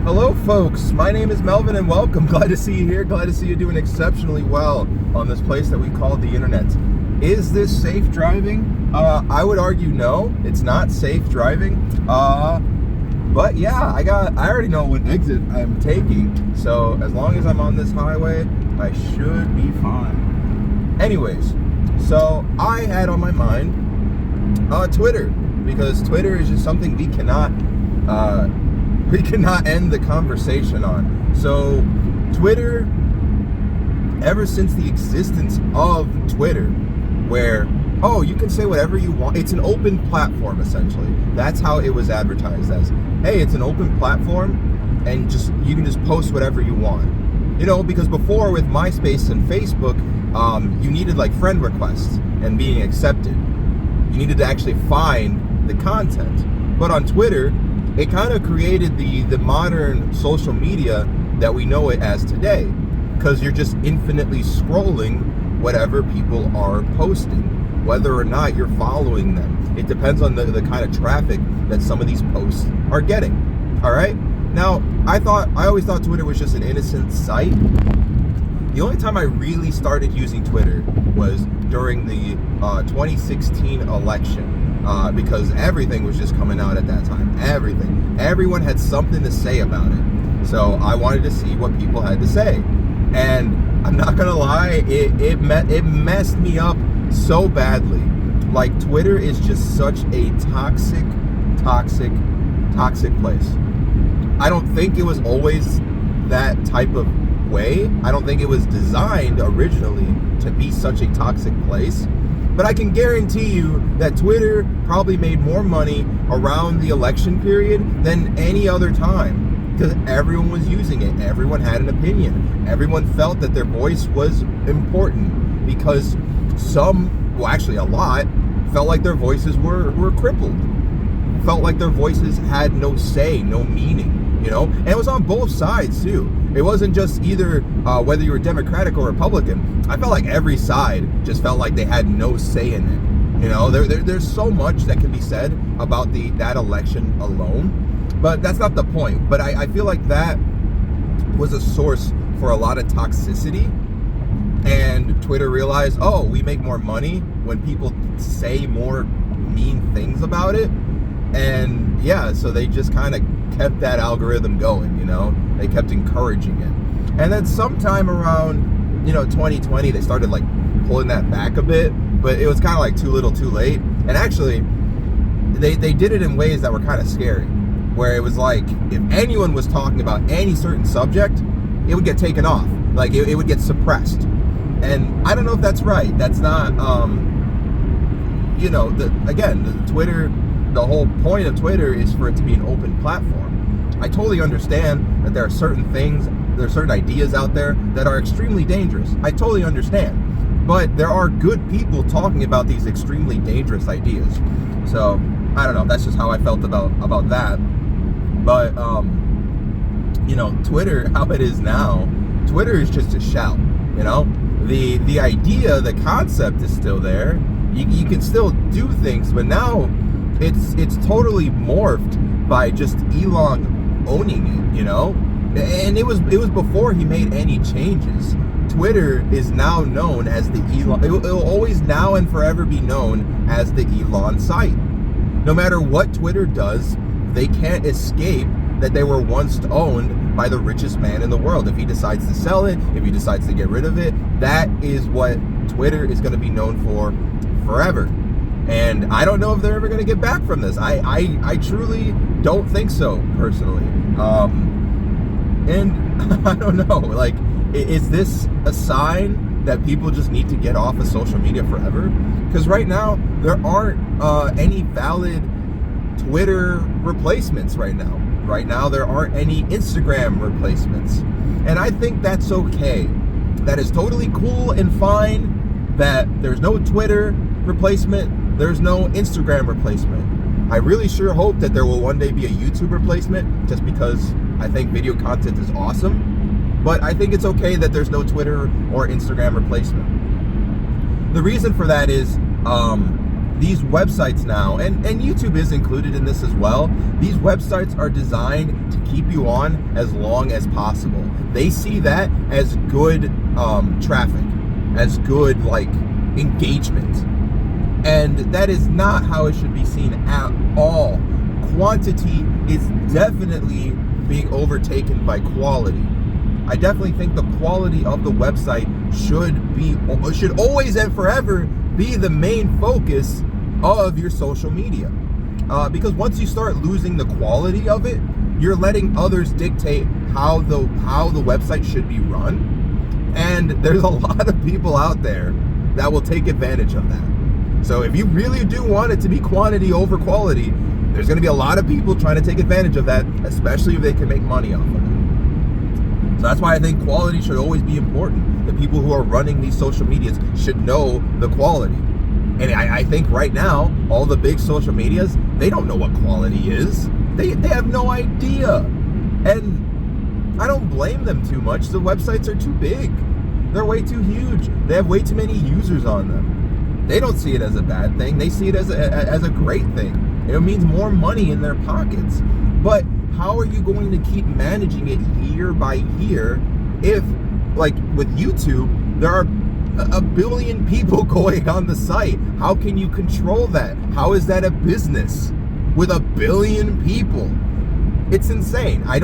Hello folks, my name is Melvin and welcome. Glad to see you here. Glad to see you doing exceptionally well on this place that we call the internet. Is this safe driving? I would argue no, it's not safe driving. But yeah, I already know what exit I'm taking. So as long as I'm on this highway, I should be fine. Anyways, so I had on my mind Twitter, because Twitter is just something we cannot end the conversation on. So Twitter, ever since the existence of Twitter, where, oh, you can say whatever you want. It's an open platform, essentially. That's how it was advertised as. Hey, it's an open platform, and you can just post whatever you want. You know, because before with MySpace and Facebook, you needed like friend requests and being accepted. You needed to actually find the content. But on Twitter, it kind of created the modern social media that we know it as today, because you're just infinitely scrolling whatever people are posting, whether or not you're following them. It depends on the kind of traffic that some of these posts are getting. All right. Now, I always thought Twitter was just an innocent site. The only time I really started using Twitter was during the 2016 election. Because everything was just coming out at that time. Everyone had something to say about it. So I wanted to see what people had to say. And I'm not gonna lie, it messed me up so badly. Like, Twitter is just such a toxic place. I don't think it was always that type of way. I don't think it was designed originally to be such a toxic place. But I can guarantee you that Twitter probably made more money around the election period than any other time, because everyone was using it. Everyone had an opinion. Everyone felt that their voice was important, because a lot, felt like their voices were crippled. Felt like their voices had no say, no meaning, you know? And it was on both sides too. It wasn't just either whether you were Democratic or Republican. I felt like every side just felt like they had no say in it. You know, there's so much that can be said about that election alone, but that's not the point. But I feel like that was a source for a lot of toxicity, and Twitter realized, oh, we make more money when people say more mean things about it. And yeah, so they just kind of kept that algorithm going, you know? They kept encouraging it. And then sometime around, 2020, they started like pulling that back a bit, but it was kind of like too little too late. And actually, they did it in ways that were kind of scary, where it was like, if anyone was talking about any certain subject, it would get taken off. Like, it would get suppressed. And I don't know if that's right. That's not, Twitter, the whole point of Twitter is for it to be an open platform. I totally understand that there are certain ideas out there that are extremely dangerous. I totally understand. But there are good people talking about these extremely dangerous ideas. So, I don't know, that's just how I felt about that. But, Twitter, how it is now, Twitter is just a shout, you know? The idea, the concept is still there. You can still do things, but now it's totally morphed by just Elon owning it, you know? And it was before he made any changes. Twitter is now known as the Elon. It will always now and forever be known as the Elon site. No matter what Twitter does, they can't escape that they were once owned by the richest man in the world. If he decides to sell it, if he decides to get rid of it, that is what Twitter is going to be known for forever. And I don't know if they're ever going to get back from this. I truly don't think so, personally. And I don't know, like, is this a sign that people just need to get off of social media forever? Because right now, there aren't any valid Twitter replacements right now. Right now, there aren't any Instagram replacements. And I think that's okay. That is totally cool and fine that there's no Twitter replacement, there's no Instagram replacement. I really sure hope that there will one day be a YouTube replacement, just because I think video content is awesome. But I think it's okay that there's no Twitter or Instagram replacement. The reason for that is these websites now, and YouTube is included in this as well, these websites are designed to keep you on as long as possible. They see that as good traffic, as good like engagement. And that is not how it should be seen at all. Quantity is definitely being overtaken by quality. I definitely think the quality of the website should always and forever be the main focus of your social media. Because once you start losing the quality of it, you're letting others dictate how the website should be run. And there's a lot of people out there that will take advantage of that. So if you really do want it to be quantity over quality, there's going to be a lot of people trying to take advantage of that, especially if they can make money off of it. So that's why I think quality should always be important. The people who are running these social medias should know the quality. And I think right now, all the big social medias, they don't know what quality is. They have no idea. And I don't blame them too much. The websites are too big. They're way too huge. They have way too many users on them. They don't see it as a bad thing. They see it as a great thing. It means more money in their pockets. But how are you going to keep managing it year by year if, like with YouTube, there are a billion people going on the site? How can you control that? How is that a business with a billion people? It's insane. I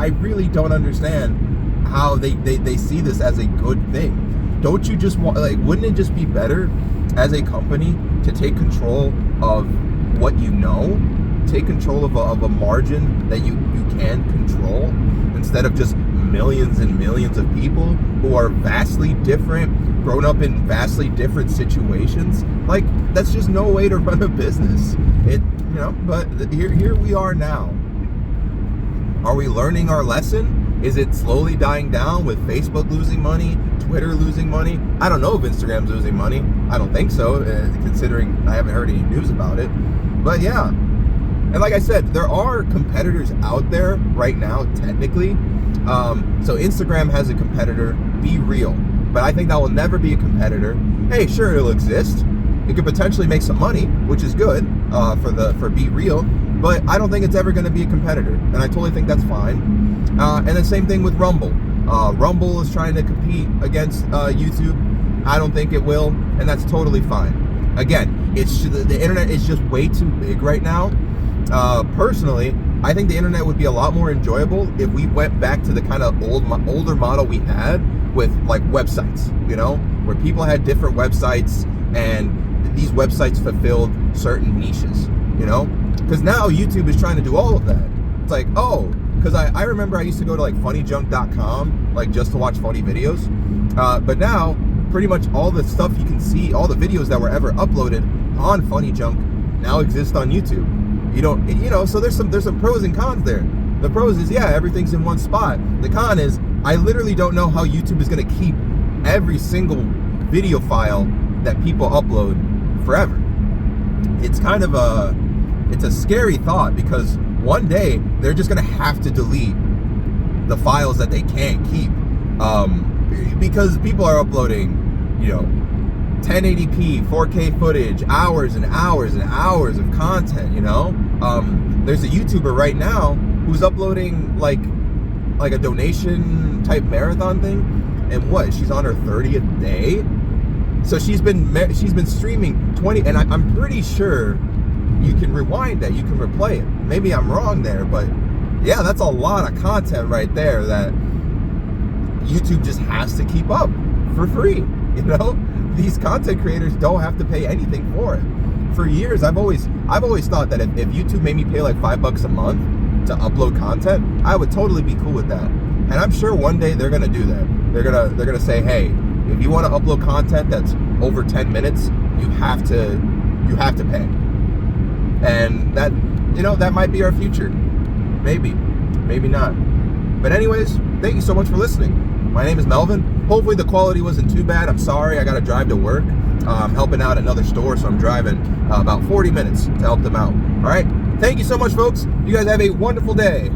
really don't understand how they see this as a good thing. Don't you just want, like, wouldn't it just be better as a company to take control of what you know? Take control of a margin that you can control, instead of just millions and millions of people who are vastly different, grown up in vastly different situations. Like, that's just no way to run a business. But here we are now. Are we learning our lesson? Is it slowly dying down with Facebook losing money, Twitter losing money? I don't know if Instagram's losing money. I don't think so, considering I haven't heard any news about it. But yeah. And like I said, there are competitors out there right now, technically. So Instagram has a competitor, BeReal. But I think that will never be a competitor. Hey, sure, it'll exist. It could potentially make some money, which is good for BeReal. But I don't think it's ever going to be a competitor. And I totally think that's fine. And the same thing with Rumble. Rumble is trying to compete against YouTube. I don't think it will. And that's totally fine. Again, the internet is just way too big right now. Personally, I think the internet would be a lot more enjoyable if we went back to the kind of older model we had with like websites, where people had different websites and these websites fulfilled certain niches, because now YouTube is trying to do all of that. It's like, because I remember I used to go to like funnyjunk.com, like just to watch funny videos. But now pretty much all the stuff you can see, all the videos that were ever uploaded on Funny Junk now exist on YouTube. So there's some pros and cons there. The pros is, yeah, everything's in one spot. The con is, I literally don't know how YouTube is going to keep every single video file that people upload forever. It's kind of it's a scary thought, because one day they're just going to have to delete the files that they can't keep, because people are uploading, 1080p, 4K footage, hours and hours and hours of content, There's a YouTuber right now who's uploading like a donation type marathon thing, and she's on her 30th day. So she's been streaming 20, and I'm pretty sure you can rewind that, you can replay it. Maybe I'm wrong there, but yeah, that's a lot of content right there that YouTube just has to keep up for free, These content creators don't have to pay anything for it. For years, I've always thought that if YouTube made me pay like $5 a month to upload content, I would totally be cool with that. And I'm sure one day they're gonna do that. They're gonna say, hey, if you want to upload content that's over 10 minutes, you have to pay. And that might be our future. Maybe not. But anyways, thank you so much for listening. My name is Melvin. Hopefully the quality wasn't too bad. I'm sorry, I got to drive to work. I'm helping out another store, so I'm driving about 40 minutes to help them out. All right. Thank you so much, folks. You guys have a wonderful day.